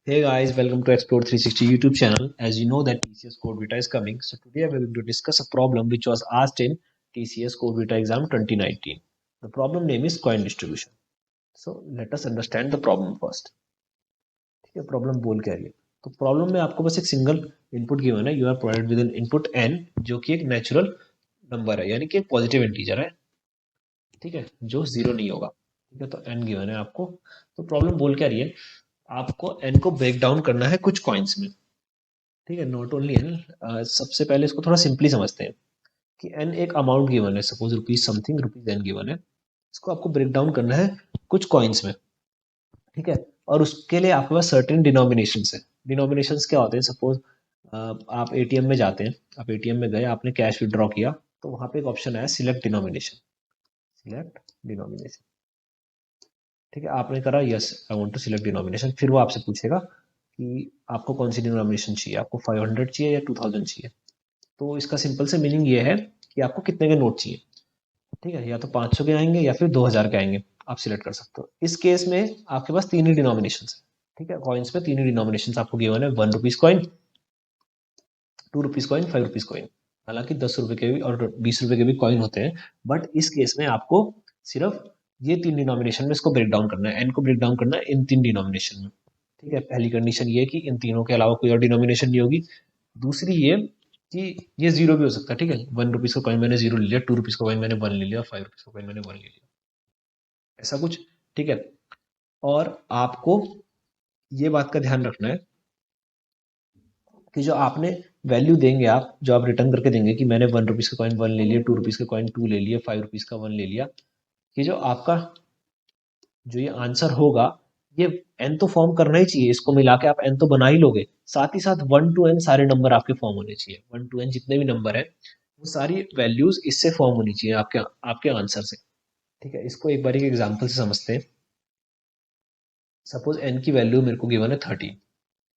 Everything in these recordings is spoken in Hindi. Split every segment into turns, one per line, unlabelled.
Hey guys, welcome to Explore 360 YouTube channel. As you know that TCS Core Vita is coming, so today we're going to discuss a problem which was asked in TCS Core Vita exam 2019. The problem name is coin distribution. So let us understand the problem first. ठीक है, प्रॉब्लम बोल क्या रही है? तो प्रॉब्लम में आपको बस एक सिंगल इनपुट गिवन है. You are provided with an input n जो कि एक नेचुरल नंबर है, यानी कि एक पॉजिटिव इंटीजर है. ठीक है, जो जीरो नहीं होगा. ठीक है, तो n गिवन है आपको. तो प्रॉब्लम बोल क्या रही है? आपको n को ब्रेक डाउन करना है कुछ कॉइन्स में. ठीक है, नॉट ओनली एन. सबसे पहले इसको थोड़ा सिंपली समझते हैं कि एन एक अमाउंट गिवन है, suppose rupees something rupees n given है. इसको आपको ब्रेक डाउन करना है कुछ कॉइन्स में. ठीक है, और उसके लिए आपके पास सर्टेन डिनोमिनेशन है. डिनोमिनेशन क्या होते हैं? सपोज आप एटीएम में जाते हैं, आप एटीएम में गए, आपने कैश विड्रॉ किया, तो वहां पे एक ऑप्शन आया सिलेक्ट डिनोमिनेशन. Select denomination. ठीक है, आपने करा yes I want to select denomination. फिर वो आपसे पूछेगा कि आपको कौन सी डिनोमिनेशन चाहिए, आपको 500 चाहिए या 2000 चाहिए. तो इसका सिंपल से मीनिंग ये है कि आपको कितने के नोट चाहिए. ठीक है, या तो 500 के आएंगे या फिर 2000 के आएंगे, आप सिलेक्ट कर सकते हो. इस केस में आपके पास तीन ही डिनोमिनेशन है. ठीक है, कॉइन्स में तीन ही डिनोमिनेशन आपको गिवन है. 1 rupees coin, 2 rupees coin, 5 rupees coin. हालांकि 10 रुपए के भी और 20 रुपए के भी कॉइन होते हैं, बट इस केस में आपको सिर्फ ये तीन डिनोमिनेशन में इसको ब्रेक डाउन करना है. एन को ब्रेक डाउन करना है इन तीन डिनोमिनेशन में. ठीक है, पहली कंडीशन ये है कि इन तीनों के अलावा कोई और डिनोमिनेशन नहीं होगी. दूसरी ये कि ये जीरो भी हो सकता है. ठीक है, 1 रुपीज का कॉइन मैंने जीरो ले लिया, 2 रुपीज का कॉइन मैंने 1 ले लिया, 5 रुपीज का कॉइन मैंने 1 ले लिया, ऐसा कुछ. ठीक है, और आपको ये बात का ध्यान रखना है कि जो आपने वैल्यू देंगे, आप जो आप रिटर्न करके देंगे कि मैंने 1 रुपीज का कॉइन 1 ले लिया, 2 रुपीज का कॉइन 2 ले लिया, 5 रुपीज का 1 ले लिया, ये जो आपका जो ये आंसर होगा, ये एन तो फॉर्म करना ही चाहिए. इसको मिला के आप एन तो बना ही लोगे. साथ ही साथ 1 to n सारे नंबर आपके फॉर्म होने चाहिए. 1 to n जितने भी नंबर है वो सारी वैल्यूज इससे फॉर्म होनी चाहिए आपके आपके आंसर से. ठीक है, इसको एक बार एक एग्जांपल से समझते हैं. सपोज n की वैल्यू मेरे को गिवन है 13,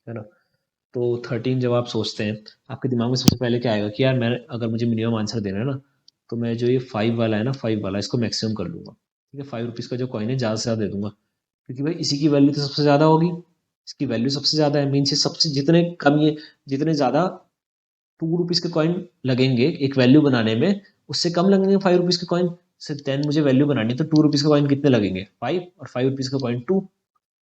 है ना. तो 13 जब आप सोचते हैं, आपके दिमाग में सबसे पहले क्या आएगा कि यार मैं अगर मुझे मिनिमम आंसर देना है ना, तो मैं जो ये 5 वाला है ना, 5 वाला इसको मैक्सिमम कर लूंगा. ठीक है, 5 रुपीज का जो कॉइन है ज़्यादा से ज़्यादा दे दूंगा, क्योंकि भाई इसी की वैल्यू तो सबसे ज़्यादा होगी. इसकी वैल्यू सबसे ज़्यादा है, मीन्स ये सबसे जितने कम ये जितने ज़्यादा 2 रुपीज़ के कॉइन लगेंगे एक वैल्यू बनाने में, उससे कम लगेंगे 5 रुपीज़ के कॉइन. से 10 मुझे वैल्यू बनानी है, तो 2 रुपीज़ के कॉइन कितने लगेंगे? 5, और 5 रुपीज़ का कॉइन 2.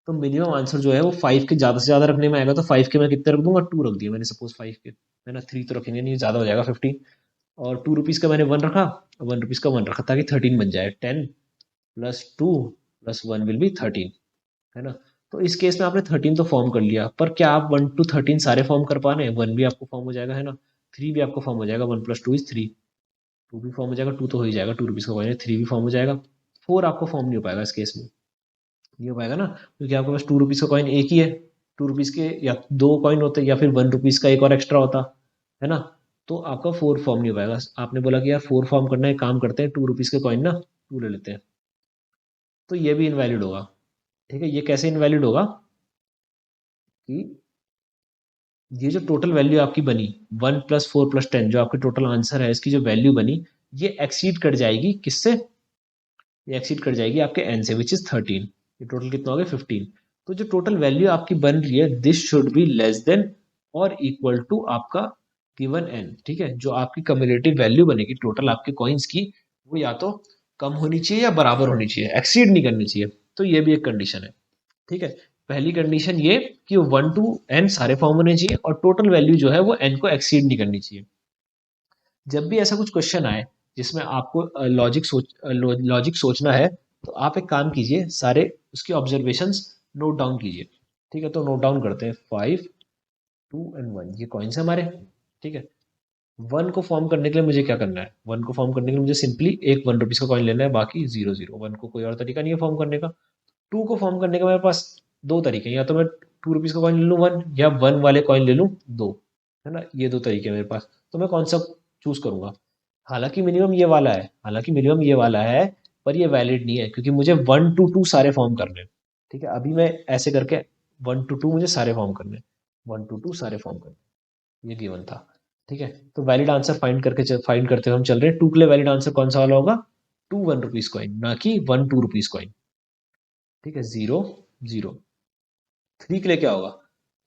तो मिनिमम आंसर जो है वो 5 के ज़्यादा से ज़्यादा रखने में आएगा. तो 5 के मैं कितने रख दूंगा? 2 रख दिया मैंने, सपोज 5 के, है ना. 3 तो रखेंगे नहीं, ज़्यादा हो जाएगा 15. और 2 रुपीज़ का मैंने 1 रखा, 1 रुपीज़ का 1 रखा, ताकि 13 बन जाए. 10 + 2 + 1 विल बी 13, है ना. तो इस केस में आपने 13 तो फॉर्म कर लिया, पर क्या आप 1 to 13 सारे फॉर्म कर पा रहे हैं? 1 भी आपको फॉर्म हो जाएगा, है ना. 3 भी आपको फॉर्म हो जाएगा, 1 + 2 = 3. 2 भी फॉर्म हो जाएगा, 2 तो हो ही जाएगा, 2 रुपीज़ का कॉइन है. 3 भी फॉर्म हो जाएगा. 4 आपको फॉर्म नहीं हो पाएगा इस केस में. नहीं हो पाएगा ना, क्योंकि आपके पास 2 रुपीज़ का कॉइन एक ही है. 2 रुपीज़ के या दो कॉइन होते, या फिर 1 रुपीज़ का एक और एक्स्ट्रा होता, है ना. तो आपका 4 फॉर्म नहीं हो पाएगा. आपने बोला कि यार 4 फॉर्म करना है, काम करते हैं 2 रुपीज़ के कॉइन ना 2 ले लेते हैं, तो ये भी इनवैलिड होगा. ठीक है, ये कैसे इनवैलिड होगा कि ये जो टोटल वैल्यू आपकी बनी 1 + 4 + 10, जो आपके टोटल आंसर है, इसकी जो वैल्यू बनी, ये एक्सीड कर जाएगी किससे? ये एक्सीड कर जाएगी आपके एन से, विच इज 13. ये टोटल कितना हो गया? 15. तो जो टोटल वैल्यू आपकी बन रही है, this should be less than और इक्वल टू आपका गिवन एन. ठीक है, जो आपकी कम्युलेटिव वैल्यू बनेगी टोटल आपके कॉइन्स की, वो या तो कम होनी चाहिए या बराबर होनी चाहिए, एक्सीड नहीं करनी चाहिए. तो ये भी एक कंडीशन है. ठीक है, पहली कंडीशन ये कि 1 to n सारे फॉर्म होने चाहिए, और टोटल वैल्यू जो है वो n को एक्सीड नहीं करनी चाहिए. जब भी ऐसा कुछ क्वेश्चन आए जिसमें आपको लॉजिक सोचना है, तो आप एक काम कीजिए, सारे उसके ऑब्जर्वेशंस नोट डाउन कीजिए. ठीक है, तो नोट डाउन करते हैं. 5, 2 and 1 ये कॉइन्स है हमारे. ठीक है, 1 को फॉर्म करने के लिए मुझे क्या करना है? 1 को फॉर्म करने के लिए मुझे सिंपली एक 1 रुपीज़ का कॉइन लेना है, बाकी 0 0. 1 को कोई और तरीका नहीं है फॉर्म करने का. 2 को फॉर्म करने का मेरे पास दो तरीके हैं, या तो मैं 2 रुपीज़ का कॉइन ले लूँ 1, या 1 वाले कॉइन ले लूँ 2, है ना. ये दो तरीके हैं मेरे पास, तो मैं कौन सा चूज करूंगा? हालांकि मिनिमम ये वाला है, पर ये वैलिड नहीं है, क्योंकि मुझे 1 to 2 सारे फॉर्म करने हैं. ठीक है, अभी मैं ऐसे करके 1 to 2 मुझे सारे फॉर्म करने हैं, 1 to 2 सारे फॉर्म करने हैं. ये गिवन था. ठीक है, तो वैलिड आंसर फाइंड करते हुए हम चल रहे हैं. 2 के लिए वैलिड आंसर कौन सा वाला होगा? 2 1 रुपीज कॉइन, ना कि 1 2 रुपीज कॉइन. ठीक है, 0 0. 3 के लिए क्या होगा?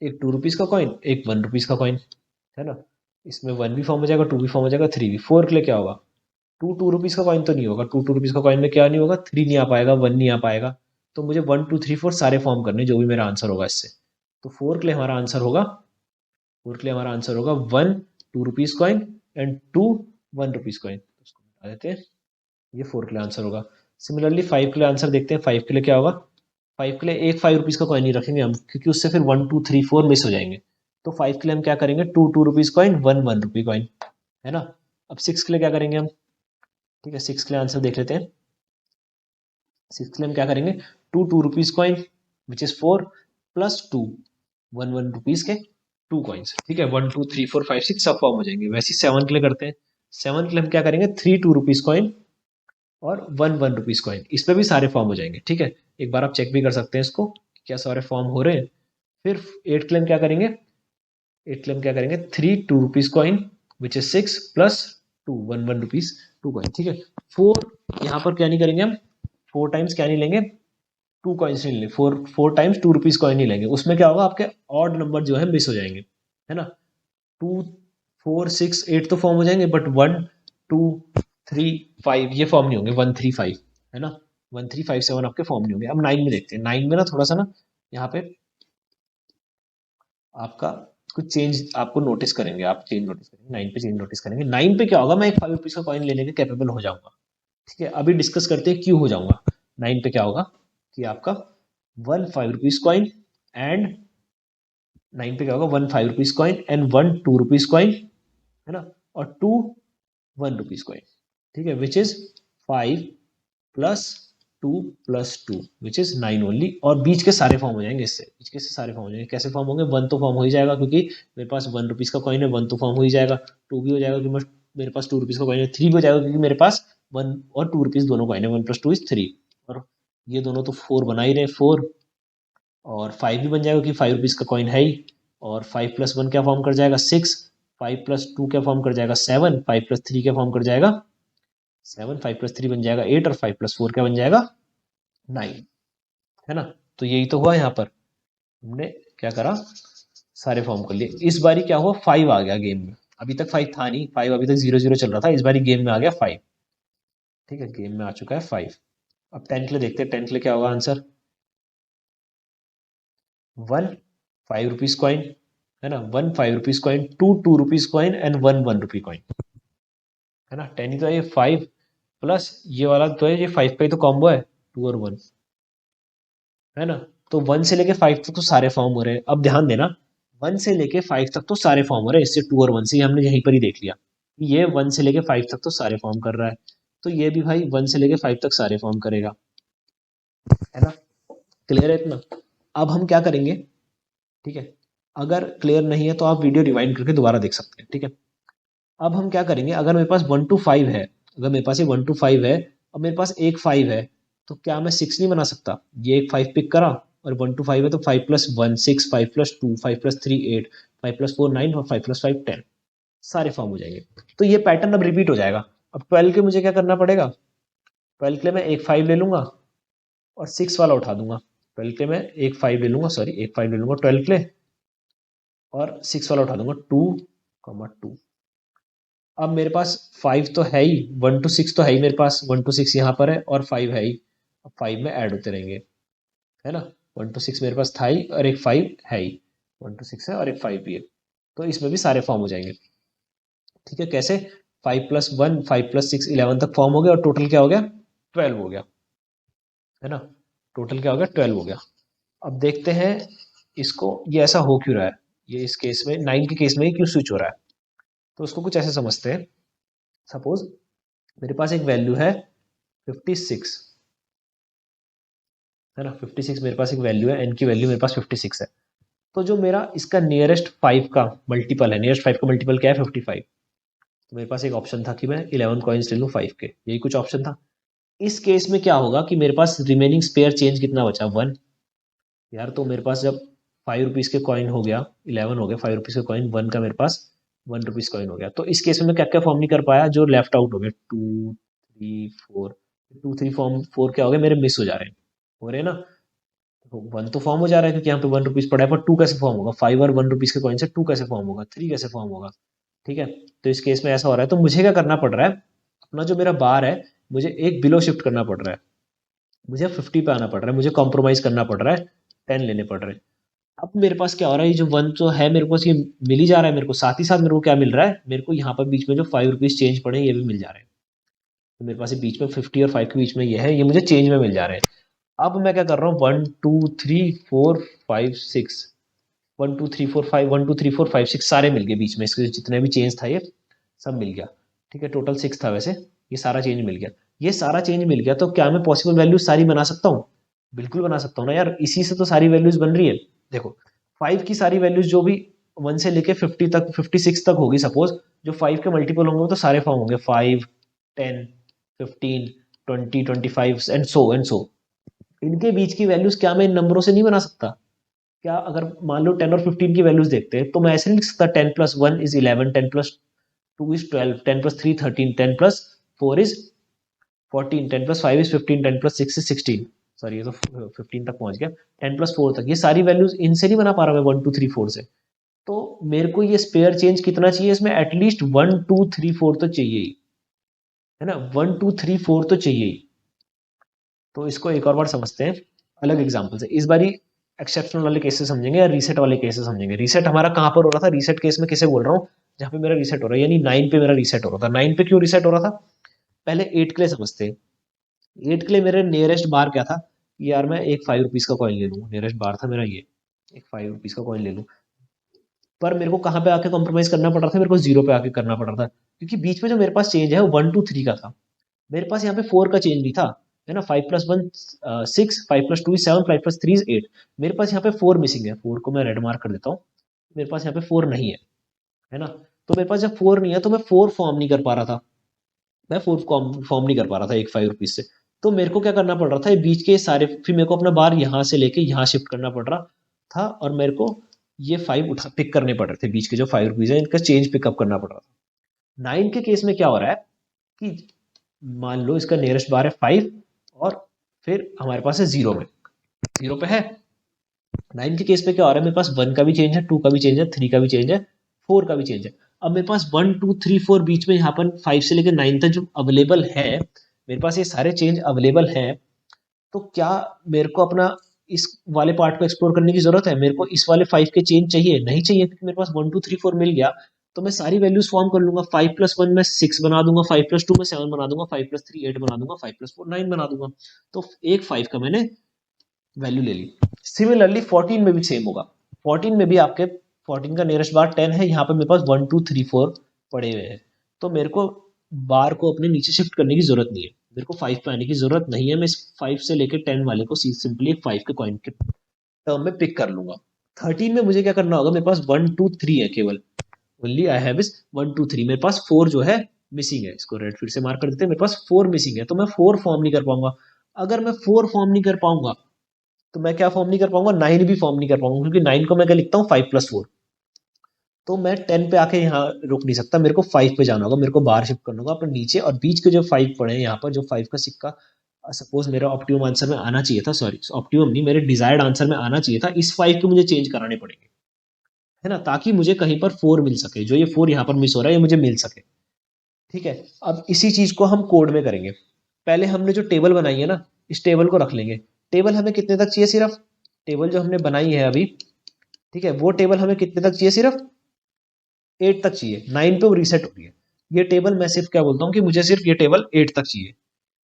एक 2 रुपीज़ का कॉइन, एक 1 रुपीज़ का कॉइन, है ना। इसमें 1 भी फॉर्म हो जाएगा, 2 भी फॉर्म हो जाएगा, 3 भी। 4 के लिए क्या होगा, 2 रुपीज़ का कॉइन तो नहीं होगा, 2 रुपीज़ का कॉइन में क्या नहीं होगा, 3 नहीं आ पाएगा, 1 नहीं आ पाएगा। तो मुझे 1 2 3 4 सारे फॉर्म करने, जो भी मेरा आंसर होगा इससे। तो 4 के लिए हमारा आंसर होगा, 4 के लिए हमारा आंसर होगा 1 2 rupees coin and 2 1 rupees coin. उसको बता देते हैं, ये 4 के लिए आंसर होगा। सिमिलरली 5 के लिए आंसर देखते हैं, 5 के लिए क्या होगा। 5 के लिए एक 5 रुपीज़ का कॉइन नहीं रखेंगे हम, क्योंकि उससे फिर 1 2 3 4 मिस हो जाएंगे। तो 5 के लिए हम क्या करेंगे, 2 2 रुपीज़ कॉइन, 1 1 रुपी कॉइन, है ना। अब 6 के लिए क्या करेंगे हम, ठीक है, 6 के लिए आंसर देख लेते हैं। 6 के लिए हम क्या करेंगे, 2 2 rupees coin which is 4 plus 2 1 1 rupees के 2 कॉइन्स, ठीक है। 1 2 3 4 5 6 सब फॉर्म हो जाएंगे। वैसे ही 7 के लिए करते हैं। 7 के लिए हम क्या करेंगे, 3 2 रुपीज़ कॉइन और 1 1 रुपीज़ कॉइन, इस पे भी सारे फॉर्म हो जाएंगे, ठीक है। एक बार आप चेक भी कर सकते हैं इसको, क्या सारे फॉर्म हो रहे हैं। फिर 8 के लिए हम क्या करेंगे, 8 के लिए हम क्या करेंगे, 3 2 rupees coin which is 6 plus 2 1 1 rupees 2 coin, ठीक है। 4 यहाँ पर क्या नहीं करेंगे हम, 4 टाइम्स क्या नहीं लेंगे, 2 कॉइन्स नहीं लेंगे, 4 टाइम्स 2 रुपीज़ कॉइन नहीं लेंगे। उसमें क्या होगा, आपके ऑड नंबर जो है मिस हो जाएंगे, है ना। 2 4 6 8 तो फॉर्म हो जाएंगे, बट 1 2 3 5 ये फॉर्म नहीं होंगे, 1 3 5, है ना। 1 3 5 7 आपके फॉर्म नहीं होंगे। अब 9 में देखते हैं। 9 में ना थोड़ा सा ना यहाँ पे आपका कुछ चेंज आपको नोटिस करेंगे, आप चेंज नोटिस करेंगे, 9 पे चेंज नोटिस करेंगे। 9 पे क्या होगा, मैं एक 5 रुपीज़ का कॉइन लेने के कैपेबल हो जाऊंगा, ठीक है। अभी डिस्कस करते हैं क्यों हो जाऊंगा। 9 पे क्या होगा कि आपका 1 5 रुपीज़ कॉइन एंड 9 पे क्या होगा, 1 5 rupees coin and 1 2 rupees coin, है ना, और 2 1 रुपीज़ कॉइन, ठीक है, which is 5 plus 2 plus 2 which is 9 only. और बीच के सारे फॉर्म हो जाएंगे इससे, बीच के से सारे फॉर्म हो जाएंगे। कैसे फॉर्म होंगे, 1 तो फॉर्म हो ही जाएगा क्योंकि मेरे पास 1 रुपीज़ का कॉइन है, 1 तो फॉर्म हो ही जाएगा। 2 भी हो जाएगा क्योंकि मेरे पास 2 रुपीज़ का कॉइन है। 3 भी हो जाएगा क्योंकि मेरे पास 1 और 2 रुपीज़ दोनों कॉइन है, 1 प्लस 2 इज 3। और ये दोनों तो 4 बना ही रहे, 4। और 5 भी बन जाएगा क्योंकि 5 रुपीज़ का कॉइन है ही। और 5 प्लस 1 क्या फॉर्म कर जाएगा, 6। 5 प्लस 2 क्या फॉर्म कर जाएगा, 7। 5 प्लस 3 क्या फॉर्म कर जाएगा, 7। 5 प्लस 3 बन जाएगा 8 और 5 प्लस 4 क्या बन जाएगा, 9, है ना। तो यही तो हुआ यहाँ पर, हमने क्या करा, सारे फॉर्म कर लिए। इस बारी क्या हुआ, 5 आ गया गेम में। अभी तक 5 था नहीं, 5 अभी तक 0 0 चल रहा था, इस बारी गेम में आ गया 5, ठीक है, गेम में आ चुका है 5। अब 10 के लिए देखते हैं, 10 के लिए क्या होगा आंसर, 1 5 रुपीज़ कॉइन, है ना, 1 5 rupees coin, 2 2 rupees coin and 1 1 rupee coin, है ना। 10 ही तो है ये, 5 प्लस ये वाला तो है, ये 5 का ही तो कॉम्बो है, 2 और 1, है ना। तो 1 से लेके 5 तक तो सारे फॉर्म हो रहे हैं। अब ध्यान देना, 1 से लेके 5 तक तो सारे फॉर्म हो रहे हैं, इससे 2 और 1 से हमने यहीं पर ही देख लिया, ये 1 से लेके 5 तक तो सारे फॉर्म कर रहा है। तो ये भी भाई 1 से लेके 5 तक सारे फॉर्म करेगा, है ना। क्लियर है इतना। अब हम क्या करेंगे, ठीक है, अगर क्लियर नहीं है तो आप वीडियो रिवाइंड करके दोबारा देख सकते हैं, ठीक है। अब हम क्या करेंगे, अगर मेरे पास 1 to 5 है, अगर मेरे पास ये 1 to 5 है और मेरे पास एक 5 है, तो क्या मैं 6 नहीं बना सकता। ये एक 5 पिक करा और 1 to 5 है, तो 5 प्लस 1 6, 5 प्लस 2 5 प्लस 3 8, 5 प्लस 4 9 और 5 प्लस 5 10, सारे फॉर्म हो जाएंगे। तो ये पैटर्न अब रिपीट हो जाएगा। अब 12 के मुझे क्या करना पड़ेगा, 12 के लिए मैं एक 5 ले लूंगा और 6 वाला उठा दूंगा। 12 के लिए मैं एक 5 ले लूंगा, सॉरी एक 5 ले लूंगा 12 के लिए, और 6 वाला उठा दूंगा 2 2। अब मेरे पास 5 तो है ही, 1 to 6 तो है ही मेरे पास, 1 to 6 यहाँ पर है और 5 है ही। अब 5 में ऐड होते रहेंगे, है ना। 1 to 6 मेरे पास था ही और एक 5 है ही, 1 to 6 है और एक 5 भी है। तो इसमें भी सारे फॉर्म हो जाएंगे, ठीक है। कैसे, 5 प्लस 1 5 प्लस 6 11 तक फॉर्म हो गया और टोटल क्या हो गया, 12 हो गया, है ना। टोटल क्या हो गया, 12 हो गया। अब देखते हैं इसको, ये ऐसा हो क्यों रहा है, ये इस केस में 9 के केस में ही क्यों स्विच हो रहा है। तो उसको कुछ ऐसे समझते हैं। सपोज मेरे पास एक वैल्यू है 56, है ना। 56 मेरे पास एक वैल्यू है, एन की वैल्यू मेरे पास 56 है। तो जो मेरा इसका नियरेस्ट 5 का मल्टीपल है, नियरेस्ट 5 का मल्टीपल क्या है, 55। तो मेरे पास एक ऑप्शन था कि मैं 11 कॉइन्स ले लूँ 5 के, यही कुछ ऑप्शन था। इस केस में क्या होगा कि मेरे पास रिमेनिंग स्पेयर चेंज कितना बचा, 1। यार तो मेरे पास जब 5 रुपीज़ के कॉइन हो गया, 11 हो गया, 5 रुपीज़ का कॉइन, 1 का मेरे पास 1 रुपीज़ कॉइन हो गया। तो इस केस में मैं क्या क्या फॉर्म नहीं कर पाया, जो लेफ्ट आउट हो गया, 2 3 4, 2 3 फॉर्म 4 क्या हो गए मेरे, मिस हो जा रहे हैं, हो रहे हैं ना। वन तो फॉर्म हो जा रहा है क्योंकि यहाँ पे 1 रुपीज पड़ा है, पर टू कैसे फॉर्म होगा? 5 और 1 रुपीज के कॉइन से 2 कैसे फॉर्म होगा? 3 कैसे फॉर्म होगा? ठीक है, तो इस केस में ऐसा हो रहा है, तो मुझे क्या करना पड़ रहा है, अपना जो मेरा बार है मुझे एक बिलो शिफ्ट करना पड़ रहा है, मुझे 50 पे आना पड़ रहा है, मुझे कॉम्प्रोमाइज करना पड़ रहा है, 10 लेने पड़ रहे हैं। अब मेरे पास क्या हो रहा है, ये जो वन तो है मेरे पास, ये मिल ही जा रहा है मेरे को, साथ ही साथ मेरे को क्या मिल रहा है, मेरे को यहाँ पर बीच में जो 5 रुपीज चेंज पड़े हैं ये भी मिल जा रहे हैं। तो मेरे पास ये बीच में 50 और 5 के बीच में ये है, ये मुझे चेंज में मिल जा रहे हैं। अब मैं क्या कर रहा हूँ, 1 2 3 4 5 6, 1 2 3 4 5 1 2 3 4 5 6 सारे मिल गए बीच में, इसके जितने भी चेंज था ये सब मिल गया। ठीक है, टोटल 6 था वैसे, ये सारा चेंज मिल गया। ये सारा चेंज मिल गया, तो क्या मैं पॉसिबल वैल्यूज सारी बना सकता हूँ? बिल्कुल बना सकता हूँ ना यार, इसी से तो सारी वैल्यूज बन रही है। देखो, 5 की सारी वैल्यूज जो भी 1 से लेके 50 तक, 56 तक होगी सपोज, जो 5 के मल्टीपल होंगे वो तो सारे फॉर्म होंगे, 5, 10, 15, 20, 25 एंड सो इनके बीच की वैल्यूज क्या मैं इन नंबरों से नहीं बना सकता? क्या अगर मान लो 10 और 15 की वैल्यूज देखते हैं, तो मैं ऐसे नहीं लिख सकता 10+1 is 11, 10+2 is 12, 10+3 13, 10+4 is 14, 10+5 is 15, 10+6 is 16। Sorry, ये तो 15 तक पहुंच गया, 10+4 तक, ये सारी वैल्यूज इनसे नहीं बना पा रहा मैं 1 2 3 4 से। तो मेरे को ये स्पेयर चेंज कितना चाहिए इसमें? एटलीस्ट 1 2 3 4 तो चाहिए ही, है ना, 1 2 3 4 तो चाहिए ही। तो इसको एक और बार समझते हैं अलग एग्जाम्पल से, इस बारी एक्सेप्शनल वाले केसेस समझेंगे या रीसेट वाले केसेस समझेंगे। रीसेट हमारा कहाँ पर हो रहा था? रीसेट केस में किसे बोल रहा हूँ? जहाँ पे मेरा रीसेट हो रहा है, यानी 9 पे मेरा रीसेट हो रहा था। 9 पे क्यों रीसेट हो रहा था? पहले 8 के लिए समझते हैं। 8 के लिए मेरे नियरेस्ट बार क्या था कि यार मैं एक 5 रुपीज का कॉइन ले लूँ, नियरेस्ट बार था मेरा ये, एक 5 रुपीज का कॉइन ले लूँ। पर मेरे को कहाँ पे आके कॉम्प्रोमाइज करना पड़ रहा था? मेरे को जीरो पे आके करना पड़ रहा था, क्योंकि बीच में जो मेरे पास चेंज है वो 1 2 3 का था, मेरे पास यहाँ पे 4 का चेंज नहीं था, है ना। 5+1 6, 5+2 7, 5+3 8, मेरे पास यहाँ पे 4 मिसिंग है। 4 को मैं रेड मार्क कर देता हूँ, मेरे पास यहाँ पे 4 नहीं है ना। तो मेरे पास जब 4 नहीं है तो मैं 4 फॉर्म नहीं कर पा रहा था, मैं 4 फॉर्म नहीं कर पा रहा था एक 5 रुपीज से। तो मेरे को क्या करना पड़ रहा था, ये बीच के सारे, फिर मेरे को अपना बार यहाँ से लेके यहाँ शिफ्ट करना पड़ रहा था, और मेरे को ये 5 उठा पिक करने पड़ रहे थे, बीच के जो 5 रुपीज है इनका चेंज पिकअप करना पड़ रहा था। 9 के केस में क्या हो रहा है कि मान लो इसका नियरेस्ट बार है 5, और फिर हमारे पास है जीरो में, जीरो पे है। 9 के केस पे क्या हो रहा है, मेरे पास 1 का भी चेंज है, 2 का भी चेंज है, 3 का भी चेंज है, 4 का भी चेंज है। अब मेरे पास 1 2 3 4 बीच में यहाँ पर 5 से लेकर 9 तक जो अवेलेबल है, मेरे पास ये सारे चेंज अवेलेबल है। तो क्या मेरे को अपना इस वाले पार्ट को एक्सप्लोर करने की जरूरत है? मेरे को इस वाले 5 के चेंज चाहिए? नहीं चाहिए, क्योंकि मेरे पास 1 2 3 4 मिल गया। तो मैं सारी वैल्यूज फॉर्म कर लूंगा, 5+1 मैं 6 बना दूंगा, 5+2 मैं 7 बना दूंगा, 5+3 8 बना दूंगा, 5+4 9 बना दूंगा। तो एक 5 का मैंने वैल्यू ले ली। सिमिलरली 14 में भी सेम होगा। 14 में भी आपके 14 का नियरेस्ट बार 10 है, यहाँ पे मेरे पास 1 2 3 4 पड़े हुए हैं। तो मेरे को बार को अपने नीचे शिफ्ट करने की जरूरत नहीं है, मेरे को 5 पे आने की जरूरत नहीं है। मैं इस 5 से लेकर 10 वाले को सिंपली एक 5 के कॉइन के टर्म में पिक कर लूंगा। 13 में मुझे क्या करना होगा, मेरे पास 1 2 3 है केवल, ओनली आई हैव इज 1 2 3। मेरे पास 4 जो है मिसिंग है, इसको रेड फिर से मार्क कर देते हैं, मेरे पास 4 मिसिंग है, तो मैं 4 फॉर्म नहीं कर पाऊंगा। अगर मैं 4 फॉर्म नहीं कर पाऊंगा तो मैं क्या फॉर्म नहीं कर पाऊंगा, 9 भी फॉर्म नहीं कर पाऊंगा, क्योंकि 9 को मैं क्या लिखता हूँ, 5+4। तो मैं 10 पे आके यहाँ रुक नहीं सकता, मेरे को 5 पे जाना होगा, मेरे को बाहर शिफ्ट करना होगा अपने नीचे। और बीच के जो 5 पड़े हैं यहाँ पर, जो 5 का सिक्का सपोज मेरा ऑप्टिमम आंसर में आना चाहिए था, सॉरी ऑप्टिमम नहीं, मेरे डिजायर्ड आंसर में आना चाहिए था, इस 5 के मुझे चेंज कराने पड़ेंगे, है ना, ताकि मुझे कहीं पर 4 मिल सके, जो ये 4 यहाँ पर मिस हो रहा है ये मुझे मिल सके। ठीक है, अब इसी चीज को हम कोड में करेंगे। पहले हमने जो टेबल बनाई है ना, इस टेबल को रख लेंगे। टेबल हमें कितने तक चाहिए? सिर्फ टेबल जो हमने बनाई है अभी, ठीक है, वो टेबल हमें कितने तक चाहिए? सिर्फ 8 तक चाहिए। 9 पे वो रीसेट हो रही है। ये टेबल मैं सिर्फ क्या बोलता हूँ कि मुझे सिर्फ ये टेबल 8 तक चाहिए,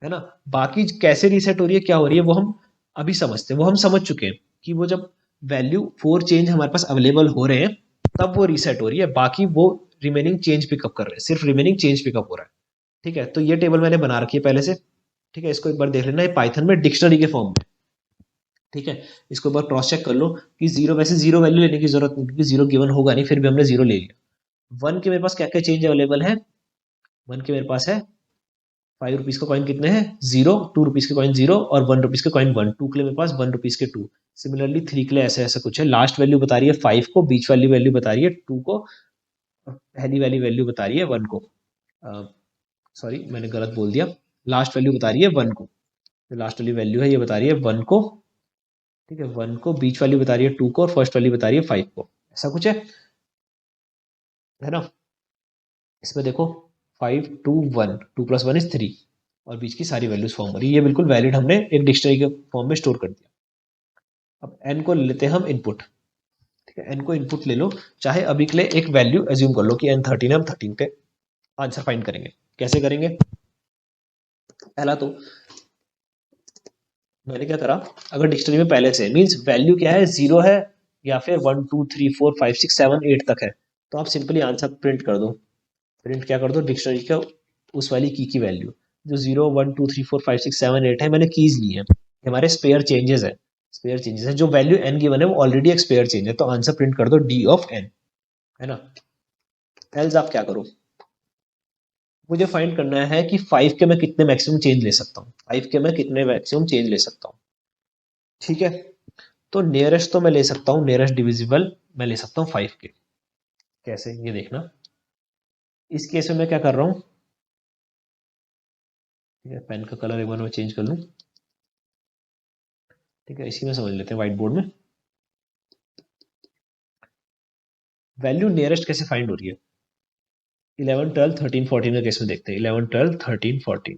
है ना। बाकी कैसे रीसेट हो रही है, क्या हो रही है, वो हम अभी समझते हैं, वो हम समझ चुके हैं कि वो जब वैल्यू 4 चेंज हमारे पास अवेलेबल हो रहे हैं तब वो रीसेट हो रही है, बाकी वो रिमेनिंग चेंज पिकअप कर रहे हैं, सिर्फ रिमेनिंग चेंज पिकअप हो रहा है। ठीक है, तो ये टेबल मैंने बना रखी है पहले से। ठीक है, इसको एक बार देख लेना, ये पाइथन में डिक्शनरी के फॉर्म में। ठीक है, इसको एक बार क्रॉस चेक कर लो कि जीरो, वैसे जीरो वैल्यू लेने की जरूरत नहीं, क्योंकि जीरो गिवन होगा नहीं, फिर भी हमने जीरो ले लिया। वन के मेरे पास क्या क्या चेंज अवेलेबल है? वन के मेरे पास है 5 रुपीज का कॉइन कितने हैं? जीरो। 2 रुपीज के कॉइन जीरो, और 1 रुपीज के कॉइन 1। टू के लिए मेरे पास 1 रुपीज के 2। सिमिलरली 3 के लिए ऐसे ऐसा कुछ है। लास्ट वैल्यू बता रही है 5 को, बीच वाली वैल्यू बता रही है 2 को, और पहली वाली वैल्यू बता रही है 1 को। सॉरी, मैंने गलत बोल दिया, लास्ट वैल्यू बता रही है 1 को। जो लास्ट वाली वैल्यू है ये बता रही है 1 को, ठीक है, 1 को, बीच वाली बता रही है 2 को, और फर्स्ट वाली बता रही है 5 को, ऐसा कुछ है ना। इसमें देखो 5 2 1, 2 + 1 = 3, और बीच की सारी वैल्यूज फॉर्म हो रही है, ये बिल्कुल वैलिड हमने एक डिक्शनरी के फॉर्म में स्टोर कर दिया। अब n को लेते हैं हम इनपुट। ठीक है, n को इनपुट ले लो, चाहे अभी के लिए एक वैल्यू एज्यूम कर लो कि n 13 है, हम 13 पे आंसर फाइंड करेंगे। कैसे करेंगे? पहला तो मैंने क्या करा, अगर डिक्शनरी में पहले से मीन्स वैल्यू क्या है, 0 है या फिर 1 2 3 4 5 6 7 8 तक है, तो आप सिंपली आंसर प्रिंट कर दो। प्रिंट क्या कर दो, डिक्शनरी का उस वाली की वैल्यू जो 0 1 2 3 4 5 6 7 8 है, मैंने कीज ली है, हमारे स्पेयर चेंजेस है। स्पेयर चेंजेस है, जो वैल्यू n गिवन है वो ऑलरेडी एक स्पेयर चेंज है, तो आंसर प्रिंट कर दो d ऑफ n, है ना। एल्स आप क्या करो, मुझे फाइंड करना है कि 5 के मैं कितने मैक्सिमम चेंज ले सकता हूँ, 5 के मैं कितने मैक्सिमम चेंज ले सकता हूँ। ठीक है, तो नियरेस्ट तो मैं ले सकता हूँ, नियरेस्ट डिविजिबल मैं ले सकता हूँ 5 के। कैसे, ये देखना, इस केस में मैं क्या कर रहा हूँ, ठीक है, पेन का कलर एक बार मैं चेंज कर लूँ। ठीक है, इसी में समझ लेते हैं व्हाइट बोर्ड में। वैल्यू नियरेस्ट कैसे फाइंड हो रही है, 11 12 13 14 के केस में देखते हैं, 11 12 13 14।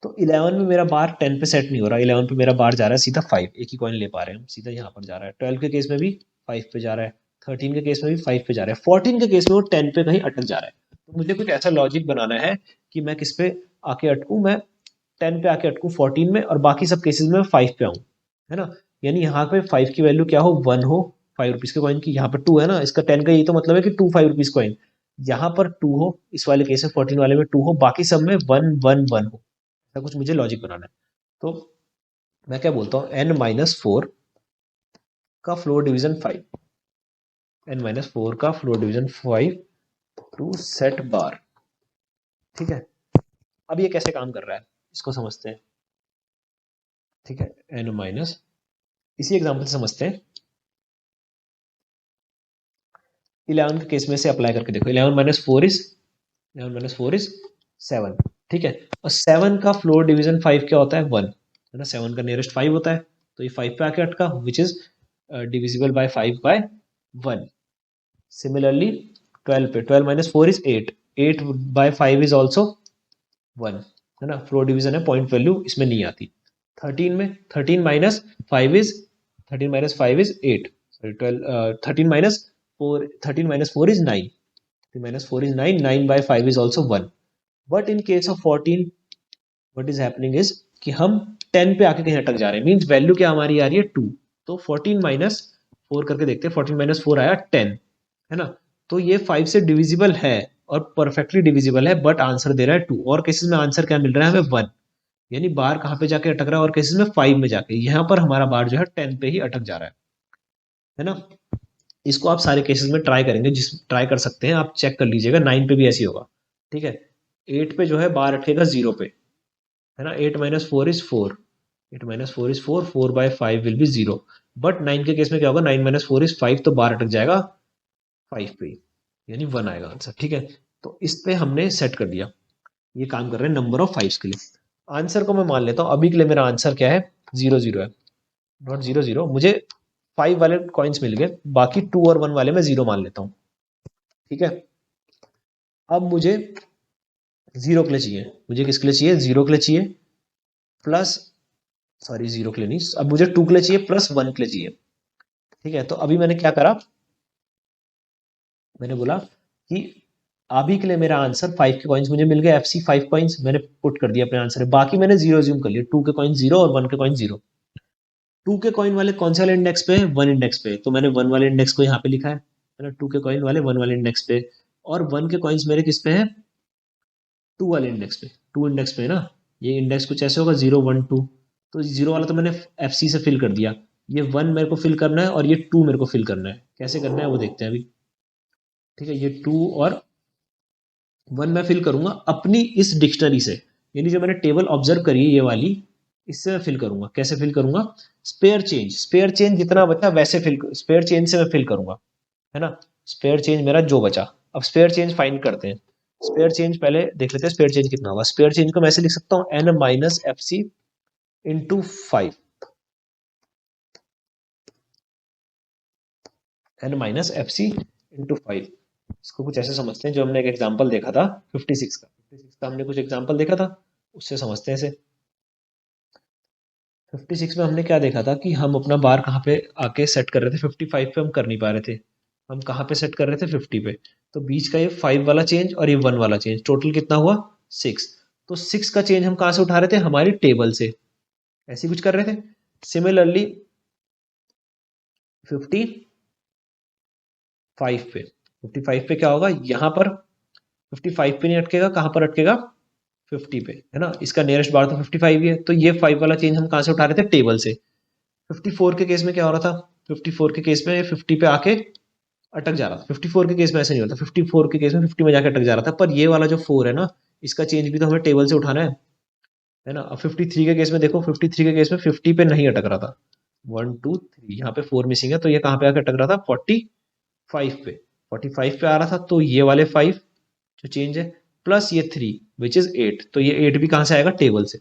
तो 11 में मेरा बार 10 पे सेट नहीं हो रहा, 11 पे मेरा बार जा रहा है सीधा 5, एक ही कॉइन ले पा रहे हैं हम, सीधा यहाँ पर जा रहा है। 12 के केस में भी 5 पे जा रहा है, 13 के केस में भी 5 पे जा रहा है, 14 के केस में वो 10 पे कहीं अटक जा रहा है। तो मुझे कुछ ऐसा लॉजिक बनाना है कि मैं किस पे आके अटकूं, मैं 10 पे आके अटकूं 14 में, और बाकी सब केसेस में 5 पे आऊं, है ना। यानी यहाँ पे 5 की वैल्यू क्या हो, 1 हो, 5 रुपीज के कॉइन की, यहाँ पर 2 है ना, इसका 10 का यही तो मतलब है कि 2 5 रुपीज कॉइन, यहाँ पर 2 हो, इस वाले केस में 14 वाले में 2 हो, बाकी सब में 1 1 1 हो, ऐसा कुछ मुझे लॉजिक बनाना है। तो मैं क्या बोलता हूँ, n-4 का फ्लोर डिवीजन 5, n-4 का फ्लोर डिवीजन 5 टू सेट बार। ठीक है, अब ये कैसे काम कर रहा है इसको समझते हैं। ठीक है, n- इसी एग्जांपल से समझते हैं। 11 के केस में से अप्लाई करके देखो, 11 - 4 इज 7। ठीक है, और 7 का फ्लोर डिवीजन 5 क्या होता है, 1, है ना, 7 का नियरेस्ट 5 होता है, तो ये 5 पे आके अटका, which is divisible by 5 by 1। Similarly 12 पे, 12 - 4 इज 8, 8 बाय 5 इज ऑल्सो 1, है ना, फ्लोर डिवीजन है, पॉइंट वैल्यू इसमें नहीं आती। 13 में 13 minus 5 is 13 minus 5 is 8, sorry 12, 13 minus 4, 13 minus 4 is 9, 13 minus 4 is 9, 9 by 5 is also 1। But in case of 14 what is happening is कि हम 10 पे आके कहीं अटक जा रहे हैं, मीन्स वैल्यू क्या हमारी आ रही है 2, तो 14 माइनस 4 करके देखते हैं, 14 माइनस 4 आया 10, है ना। तो ये 5 से डिविजिबल है और परफेक्टली डिविजिबल है, बट आंसर दे रहा है 2, और केसेस में आंसर क्या मिल रहा है हमें, 1। यानी बार कहाँ पे जाके अटक रहा है, और केसेस में 5 में जाके, यहाँ पर हमारा बार जो है 10 पे ही अटक जा रहा है ना। इसको आप सारे केसेस में ट्राई करेंगे, जिस ट्राई कर सकते हैं, आप चेक कर लीजिएगा, 9 पे भी ऐसी होगा। ठीक है, 8 पे जो है बार अटकेगा 0 पे, है ना, 8 - 4 is 4, 8 - 4 is 4, 4/5 will be 0। But 9 के केस में क्या होगा, 9 - 4 इज 5, तो बार अटक जाएगा 5 पे, यानी 1 आएगा आंसर। ठीक है, तो इस पे हमने सेट कर दिया, ये काम कर रहे हैं नंबर ऑफ 5 के लिए। आंसर को मैं मान लेता हूँ, अभी के लिए मेरा आंसर क्या है, 0 0 है, नॉट 0 0, मुझे 5 वाले कॉइन्स मिल गए, बाकी 2 और 1 वाले में 0 मान लेता हूँ। ठीक है, अब मुझे 0 के लिए चाहिए, मुझे किसके लिए चाहिए, 0 के लिए चाहिए, प्लस, सॉरी 0 के लिए नहीं, अब मुझे 2 के लिए चाहिए, प्लस 1 के लिए चाहिए। ठीक है, तो अभी मैंने क्या करा, मैंने बोला कि अभी के लिए मेरा आंसर 5 के कॉइन्स मुझे मिल गए, FC 5 कॉइन्स मैंने पुट कर दिया अपने आंसर में, बाकी मैंने 0 ज्यूम कर लिया, 2 के कॉइन 0 और 1 के कॉइन 0। 2 के कॉइन वाले कौन से वाले इंडेक्स पे है, 1 इंडेक्स पे, तो मैंने 1 वाले इंडेक्स को यहाँ पे लिखा है ना, 2 के कॉइन वाले 1 वाले इंडेक्स पे, और 1 के कॉइन्स मेरे किस पे है, 2 वाले इंडेक्स पे, 2 इंडेक्स पे है ना। ये इंडेक्स कुछ ऐसे होगा 0 1 2, तो 0 वाला तो मैंने FC से फिल कर दिया, ये 1 मेरे को फिल करना है, और ये 2 मेरे को फिल करना है, कैसे करना है वो देखते हैं अभी। ठीक है, ये 2 और 1 मैं फिल करूंगा अपनी इस डिक्शनरी से, यानी जो मैंने टेबल ऑब्जर्व करी है ये वाली, इससे मैं फिल करूंगा। कैसे फिल करूंगा, स्पेयर चेंज जितना बचा वैसे फिल, स्पेयर चेंज से मैं फिल करूंगा, है ना। स्पेयर चेंज मेरा जो बचा, अब स्पेयर चेंज फाइंड करते हैं। स्पेयर चेंज पहले देख लेते हैं, स्पेयर चेंज कितना होगा। स्पेयर चेंज को मैं ऐसे लिख सकता हूँ, n - FC × 5, n minus F C into 5। इसको कुछ ऐसे समझते हैं, जो हमने एक एग्जाम्पल देखा था 56 का, 56 का हमने कुछ एग्जाम्पल देखा था, उससे समझते हैं इसे। 56 में हमने क्या देखा था कि हम अपना बार कहाँ पे आके सेट कर रहे थे, 55 पे हम कर नहीं पा रहे थे, हम कहाँ पे सेट कर रहे थे 50 पे। तो बीच का ये 5 वाला चेंज और ये 1 वाला चेंज, टोटल कितना हुआ 6। तो 6 का चेंज हम कहाँ से उठा रहे थे, हमारी टेबल से, ऐसे कुछ कर रहे थे। सिमिलरली 55 पे, 55 पे क्या होगा, यहाँ पर 55 पे नहीं अटकेगा, कहाँ पर अटकेगा 50 पे, है ना। इसका नियरेस्ट बार तो 55 ही है, तो ये 5 वाला चेंज हम कहाँ से उठा रहे थे, टेबल से। 54 के केस में क्या हो रहा था, 54 के केस में 50 पे आके अटक जा रहा था। 54 के केस में ऐसे नहीं होता, 54 के केस में 50 में जाके अटक जा रहा था। पर ये वाला जो 4 है ना, इसका चेंज भी तो हमें टेबल से उठाना है ना। अब 53 के केस में देखो, 53 के केस में 50 पे नहीं अटक रहा था, 1 2 3, यहाँ पे 4 मिसिंग है, तो ये कहाँ पे आके अटक रहा था, 45 पे, 45 पे आ रहा था। तो ये वाले 5 जो चेंज है, प्लस ये 3 विच इज 8, तो ये 8 भी कहाँ से आएगा, टेबल से।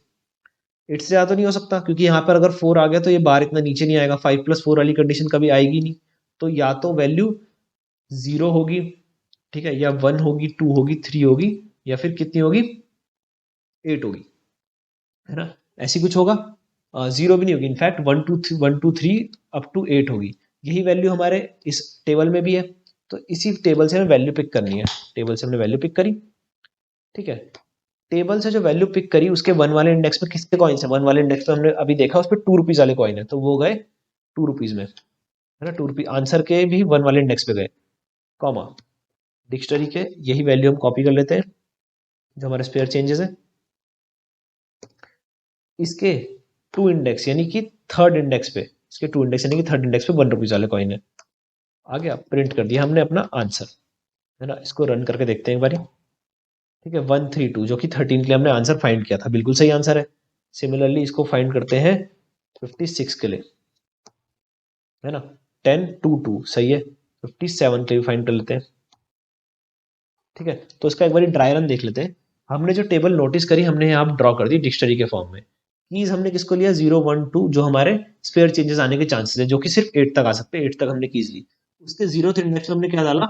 8 से ज्यादा नहीं हो सकता, क्योंकि यहाँ पर अगर 4 आ गया तो ये बार इतना नीचे नहीं आएगा, 5 प्लस 4 वाली कंडीशन कभी आएगी नहीं। तो या तो वैल्यू 0 होगी, ठीक है, या 1 होगी, 2 होगी, 3 होगी, या फिर कितनी होगी, 8 होगी, है ना। ऐसी कुछ होगा, 0 भी नहीं होगी, इनफैक्ट 1 2 3 अप टू 8 होगी। यही वैल्यू हमारे इस टेबल में भी है, तो इसी टेबल से हमें वैल्यू पिक करनी है। टेबल से हमने वैल्यू पिक करी, ठीक है। टेबल से जो वैल्यू पिक करी, उसके 1 वाले इंडेक्स पे किसके कॉइन्स है, 1 वाले इंडेक्स पे हमने अभी देखा उस पर 2 रुपीज वाले कॉइन है, तो वो गए 2 रुपीज में, है ना। 2 रुपीज आंसर के भी 1 वाले इंडेक्स पे गए, कॉमा डिक्शनरी के यही वैल्यू हम कॉपी कर लेते हैं, जो हमारे स्पेयर चेंजेस है। इसके 2 इंडेक्स यानी कि थर्ड इंडेक्स पे, इसके 2 इंडेक्स यानी कि थर्ड इंडेक्स पे 1 रुपीज वाले कॉइन है। आ गया, प्रिंट कर दिया हमने अपना आंसर, है ना। इसको रन करके देखते हैं एक बारी, ठीक है। 132 जो कि 13 के लिए हमने आंसर फाइंड किया था, बिल्कुल सही आंसर है। सिमिलरली इसको फाइंड करते हैं 56 के लिए, है ना। 10 2 2 सही है। 57 के लिए फाइंड कर लेते हैं, ठीक है। तो इसका एक बार ड्राई रन देख लेते हैं। हमने जो टेबल नोटिस करी, हमने यहाँ ड्रॉ कर दी डिक्शनरी के फॉर्म में। कीज हमने किसको लिया, 0 1 2, जो हमारे स्पेयर चेंजेस आने के चांसेस है, जो कि सिर्फ 8 तक आ सकते हैं, 8 तक हमने कीज ली। उसके 0th इंडेक्स में हमने क्या डाला,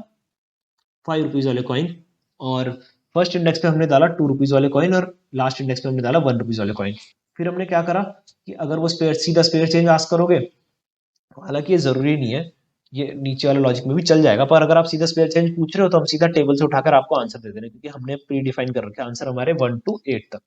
5 रुपीज वाले कॉइन, और फर्स्ट इंडेक्स पे हमने डाला 2 रुपीज वाले कॉइन, और लास्ट इंडेक्स पे हमने डाला 1 रुपीज वाले कॉइन। फिर हमने क्या करा कि अगर वो स्पेयर सीधा स्पेयर चेंज आस्क करोगे, हालांकि ये जरूरी नहीं है, ये नीचे वाले लॉजिक में भी चल जाएगा, पर अगर आप सीधा स्पेयर चेंज पूछ रहे हो तो हम सीधा टेबल से उठाकर आपको आंसर दे देंगे, क्योंकि हमने प्री डिफाइन कर रखे आंसर हमारे 1 to 8 तक,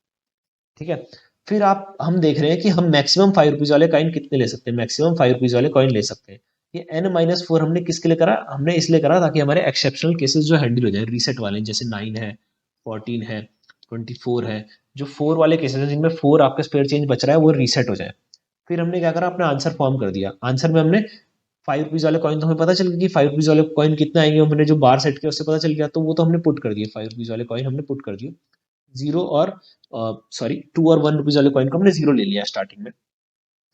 ठीक है। फिर आप हम देख रहे हैं कि हम मैक्सिमम 5 रुपीज वाले कॉइन कितने ले सकते हैं, मैक्सिमम 5 रुपीज वाले कॉइन ले सकते हैं। ये n-4 हमने किसके लिए करा, हमने इसलिए करा ताकि हमारे एक्सेप्शनल केसेस जो हैंडल हो जाए, रीसेट वाले, जैसे 9 है, 14 है, 24 है, जो 4 वाले केसेस हैं जिनमें 4 आपका स्पेयर चेंज बच रहा है, वो रीसेट हो जाए। फिर हमने क्या करा, अपना आंसर फॉर्म कर दिया। आंसर में हमने 5 रुपीज वाले कॉइन, तो हमें पता चल गया कि 5 रुपीज वाले कॉइन कितना आएंगे, हमने जो बार सेट किया उससे पता चल गया, तो वो तो हमने पुट कर दिए, 5 रुपीज वाले कॉइन हमने पुट कर दिए। 0 और 2 और 1 रुपीज वाले कॉइन को हमने 0 ले लिया स्टार्टिंग में।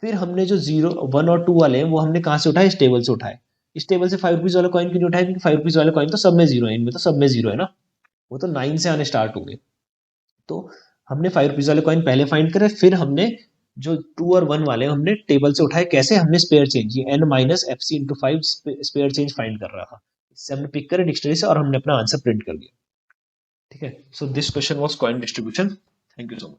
फिर हमने जो 0 1 और 2 वाले हैं वो हमने कहाँ से उठाए, इस टेबल से उठाए। इस टेबल से 5 रुपीज वाले कॉइन क्यों नहीं उठाए, क्योंकि 5 रुपीज वाले कॉइन तो सब में 0 है, इनमें तो सब में 0 है ना, वो तो 9 से आने स्टार्ट होंगे। तो हमने 5 रुपीज वाले कॉइन पहले फाइंड करे, फिर हमने जो 2 और 1 वाले हमने टेबल से उठाए, कैसे, हमने स्पेयर चेंज, ये n minus F C into 5 spare change find कर रहा था, इससे हमने पिक करे डिक्शनरी से, और हमने अपना आंसर प्रिंट कर दिया, ठीक है। So this question was coin distribution. Thank you so much.